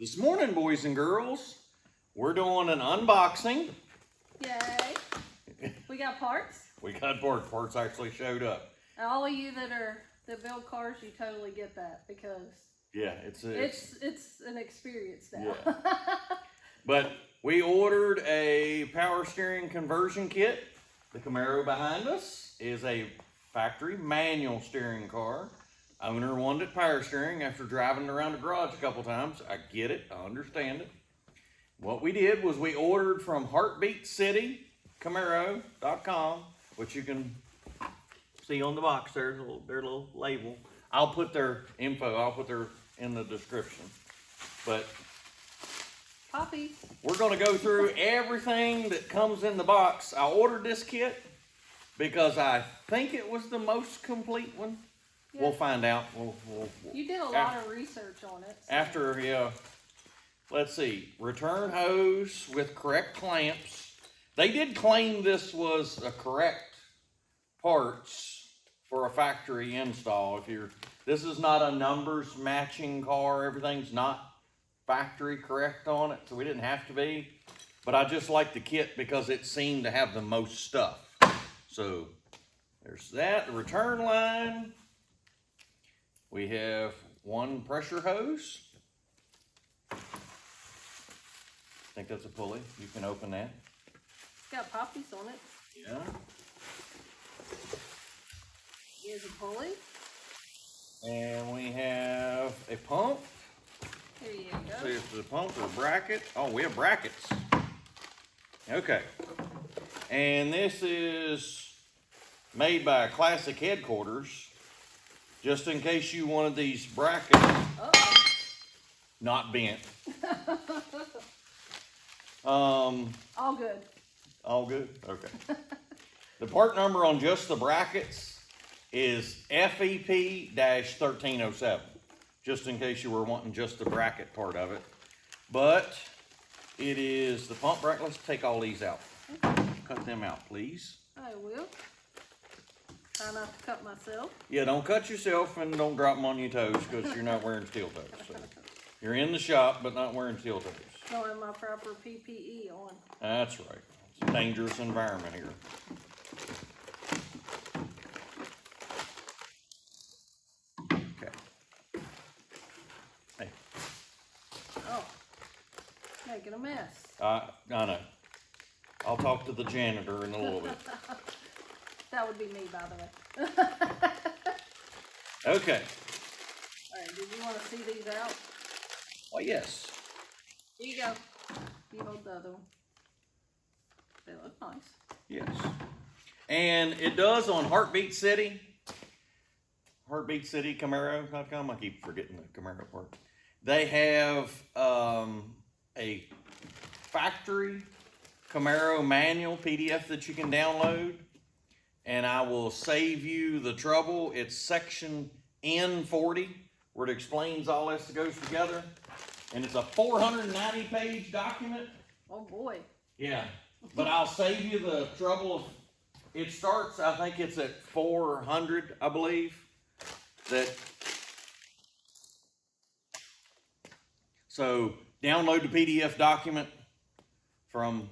This morning, boys and girls, we're doing an unboxing. Yay. We got parts. We got parts actually showed up. And all of you that build cars, you totally get that because yeah, it's an experience now. Yeah. But we ordered a power steering conversion kit. The Camaro behind us is a factory manual steering car. Owner wanted power steering after driving around the garage a couple times. I get it, I understand it. What we did was we ordered from HeartbeatCityCamaro.com, which you can see on the box. There's their little label. I'll put their info, in the description. But Poppy. we're going to go through everything that comes in the box. I ordered this kit because I think it was the most complete one. Yeah. We'll find out. You did a lot of research on it. So. After, yeah. Let's see. Return hose with correct clamps. They did claim this was a correct parts for a factory install. This is not a numbers matching car. Everything's not factory correct on it, so we didn't have to be. But I just like the kit because it seemed to have the most stuff. So there's that. The return line. We have one pressure hose. I think that's a pulley. You can open that. It's got poppies on it. Yeah. Here's a pulley. And we have a pump. Here you go. See if the pump or bracket. Oh, we have brackets. Okay. And this is made by Classic Headquarters. Just in case you wanted these brackets not bent. All good. All good? Okay. The part number on just the brackets is FEP-1307. Just in case you were wanting just the bracket part of it. But it is the pump bracket. Let's take all these out. Okay. Cut them out, please. I will. Try not to cut myself. Yeah, don't cut yourself and don't drop them on your toes because you're not wearing steel toes. So. You're in the shop, but not wearing steel toes. Don't have my proper PPE on. That's right. It's a dangerous environment here. Okay. Hey. Oh, making a mess. I know. I'll talk to the janitor in a little bit. That would be me, by the way. Okay. All right, did you want to see these out? Oh, yes. Here you go. You hold the other one. They look nice. Yes. And it does on Heartbeat City. HeartbeatCityCamaro.com. I keep forgetting the Camaro part. They have a factory Camaro manual PDF that you can download. And I will save you the trouble. It's section N40, where it explains all this that goes together. And it's a 490-page document. Oh boy. Yeah, but I'll save you the trouble of, it starts, I think it's at 400, I believe. So download the PDF document from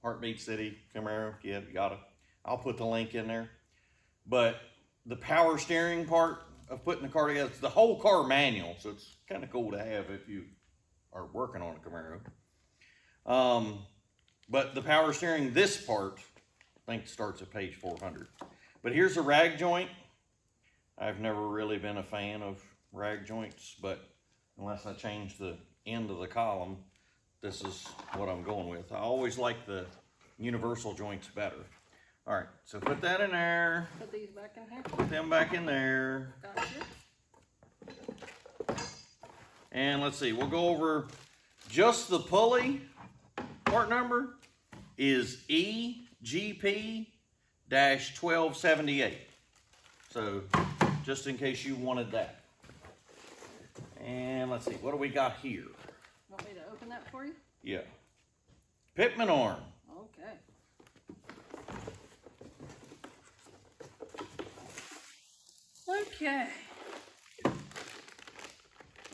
Heartbeat City Camaro. Yeah, you got it. I'll put the link in there. But the power steering part of putting the car together, it's the whole car manual, so it's kind of cool to have if you are working on a Camaro. But the power steering, this part, I think starts at page 400. But here's a rag joint. I've never really been a fan of rag joints, but unless I change the end of the column, this is what I'm going with. I always like the universal joints better. All right, so put that in there. Put these back in here. Put them back in there. Gotcha. And let's see, we'll go over just the pulley. Part number is EGP-1278. So, just in case you wanted that. And let's see, what do we got here? Want me to open that for you? Yeah. Pitman arm. Okay. Okay.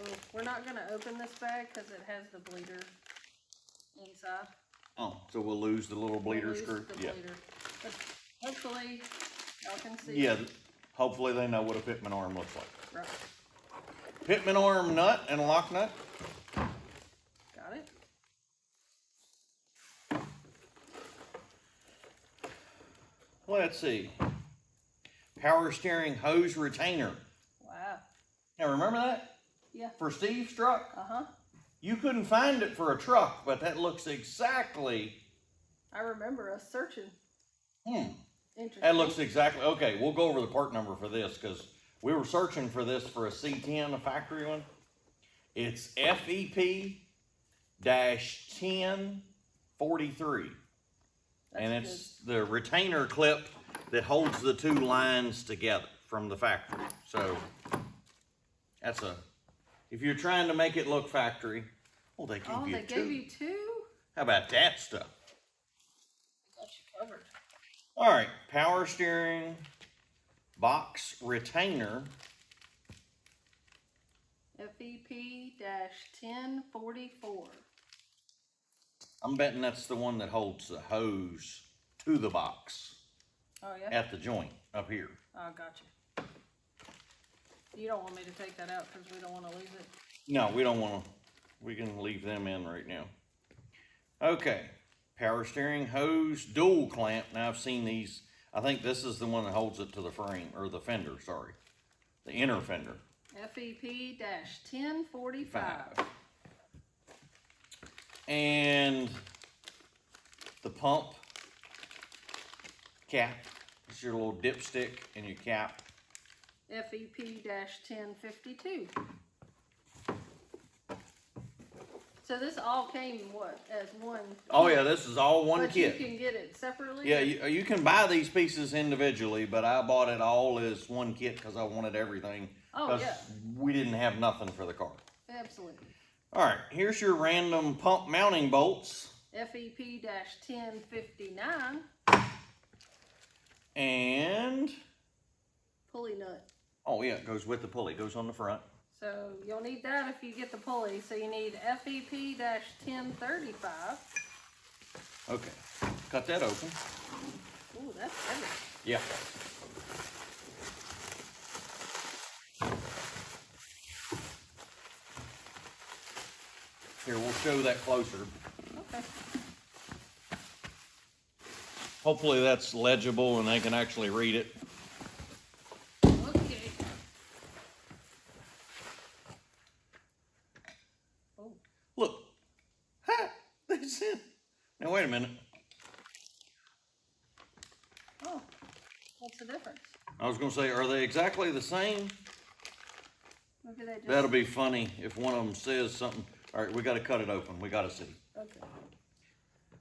Oh, we're not gonna open this bag because it has the bleeder inside. Oh, so we'll lose the little bleeder We'll lose screw? the Yeah. bleeder. But hopefully, y'all can see. Yeah, hopefully they know what a pitman arm looks like. Right. Pitman arm nut and a lock nut. Got it? Let's see. Power steering hose retainer. Wow. Now remember that? Yeah. For Steve's truck? Uh-huh. You couldn't find it for a truck, but that looks exactly... I remember us searching. Interesting. That looks exactly... Okay, we'll go over the part number for this, because we were searching for this for a C10, a factory one. It's FEP-1043. And it's the retainer clip that holds the two lines together from the factory. So, that's a... If you're trying to make it look factory, well, they gave you two. Gave you two? How about that stuff? I got you covered. All right, power steering box retainer. FEP-1044. I'm betting that's the one that holds the hose to the box. Oh, yeah? At the joint up here. Oh, gotcha. You don't want me to take that out because we don't want to lose it? No, we don't want to. We can leave them in right now. Okay, power steering hose dual clamp. Now I've seen these. I think this is the one that holds it to the frame, or the fender, sorry. The inner fender. FEP-1045. And the pump cap. It's your little dipstick and your cap. FEP-1052. So this all came, what, as one? Oh yeah, this is all one but kit. You can get it separately? Yeah, you can buy these pieces individually, but I bought it all as one kit because I wanted everything. Oh, yeah. We didn't have nothing for the car. Absolutely. All right, here's your random pump mounting bolts. FEP-1059. And... Pulley nut. Oh yeah, it goes with the pulley. It goes on the front. So you'll need that if you get the pulley. So you need FEP-1035. Okay, cut that open. Ooh, that's heavy. Yeah. Here, we'll show that closer. Okay. Hopefully that's legible and they can actually read it. Okay. Oh. Look. Ha! They said. Now wait a minute. Oh. What's the difference? I was going to say, are they exactly the same? Maybe they just... That'll be funny if one of them says something. All right, we got to cut it open. We got to see. Okay.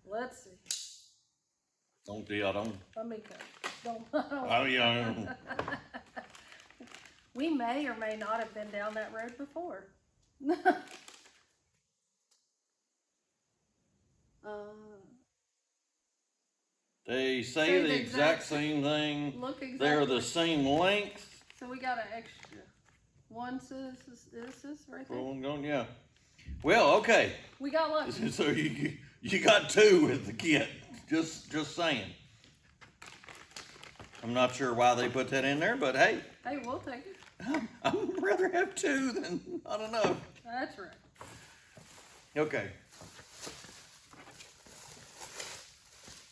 Let's see. Don't. Let me cut. Don't. Oh, yeah. We may or may not have been down that road before. They say the exact same thing. Look exactly. They're the same length. So we got an extra. One says this right there. Yeah. Well, okay. We got lucky. So you got two with the kit. Just saying. I'm not sure why they put that in there, but hey. Hey, we'll take it. I'd rather have two than not enough. That's right. Okay.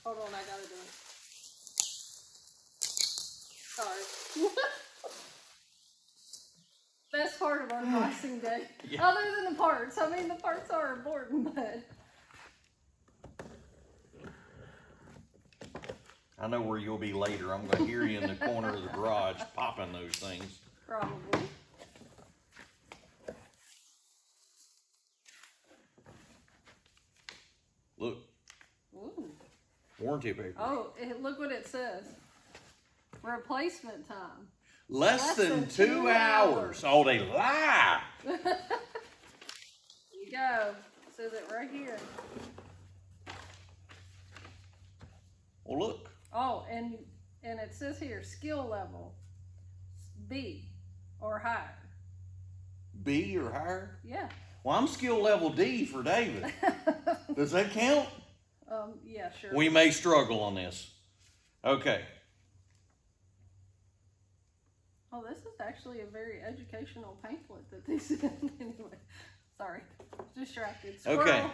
Hold on, I gotta do it. Sorry. Best part of unboxing day. Yeah. Other than the parts. I mean, the parts are important, but... I know where you'll be later. I'm going to hear you in the corner of the garage popping those things. Probably. Look. Ooh. Warranty paper. Oh, look what it says. Replacement time. Less than 2 hours. Oh, they lie. There you go. It says it right here. Well, look. Oh, and it says here, skill level B or higher. B or higher? Yeah. Well, I'm skill level D for David. Does that count? Yeah, sure. We may struggle on this. Okay. Oh, this is actually a very educational pamphlet that they sent. Anyway, sorry, distracted. Squirrel. Okay.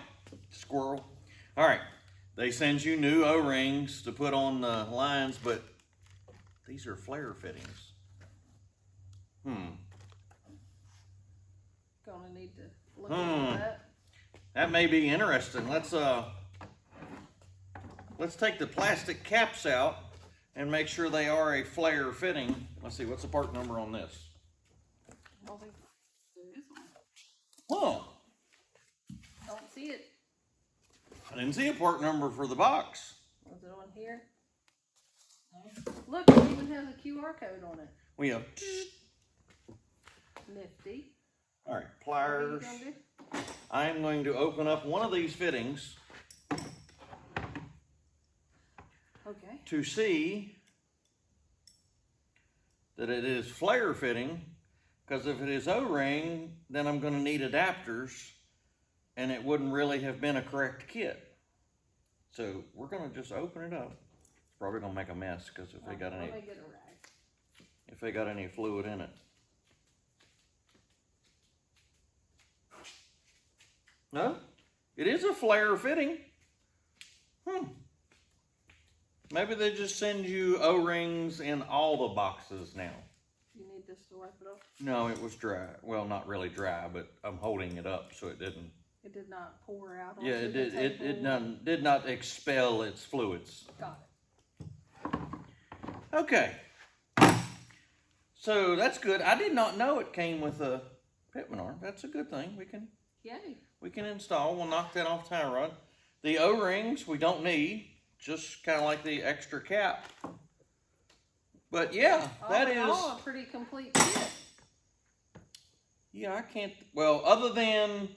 Squirrel. All right. They send you new O-rings to put on the lines, but these are flare fittings. Gonna need to look into that. That may be interesting. Let's take the plastic caps out and make sure they are a flare fitting. Let's see, what's the part number on this? I don't think there is one. Oh, Don't see it. I didn't see a part number for the box. Was it on here? No. Look, it even has a QR code on it. We have. Nifty. All right, What are you pliers. gonna do? I am going to open up one of these fittings Okay. to see that it is flare fitting, because if it is O-ring, then I'm going to need adapters, and it wouldn't really have been a correct kit. So we're going to just open it up. It's probably going to make a mess because if they got Let any, me get a rag. if they got any fluid in it. No, it is a flare fitting. Maybe they just send you O-rings in all the boxes now. You need this to wipe it off. No, it was dry. Well, not really dry, but I'm holding it up so it didn't. It did not pour out. Yeah, onto it the did. It table. did not expel its fluids. Got Okay. So that's good. I did not know it came with a pitman arm. That's a good thing. it. Yay. We can install. We'll knock that off tie rod. The O-rings we don't need. Just kind of like the extra cap. But yeah, that is. All a pretty complete kit. Yeah, I can't. Well, other than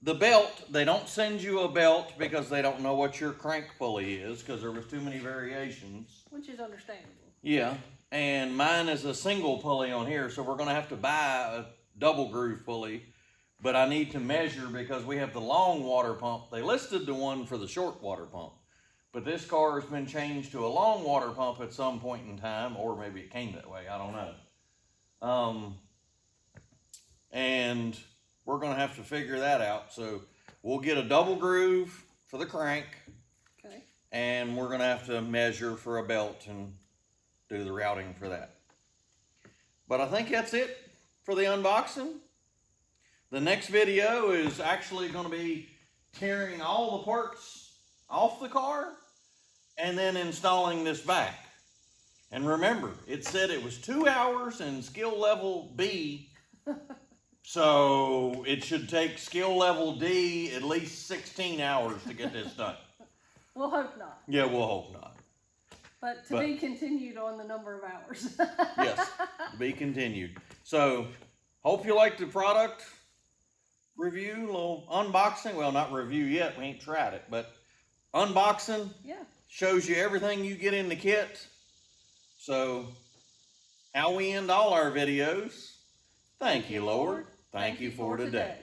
the belt, they don't send you a belt because they don't know what your crank pulley is because there was too many variations. Which is understandable. Yeah, and mine is a single pulley on here, so we're going to have to buy a double groove pulley. But I need to measure because we have the long water pump. They listed the one for the short water pump. But this car has been changed to a long water pump at some point in time, or maybe it came that way, I don't know. And we're gonna have to figure that out. So we'll get a double groove for the crank, Okay. and we're gonna have to measure for a belt and do the routing for that. But I think that's it for the unboxing. The next video is actually gonna be tearing all the parts off the car and then installing this back. And remember, it said it was 2 hours in skill level B, so it should take skill level D at least 16 hours to get this done. We'll hope not. Yeah, we'll hope not. But to be continued on the number of hours. Yes, to be continued. So, hope you liked the product review, little unboxing. Well, not review yet, we ain't tried it, but unboxing. Yeah. Shows you everything you get in the kit. So, how we end all our videos. Thank you, Lord. Thank you for today.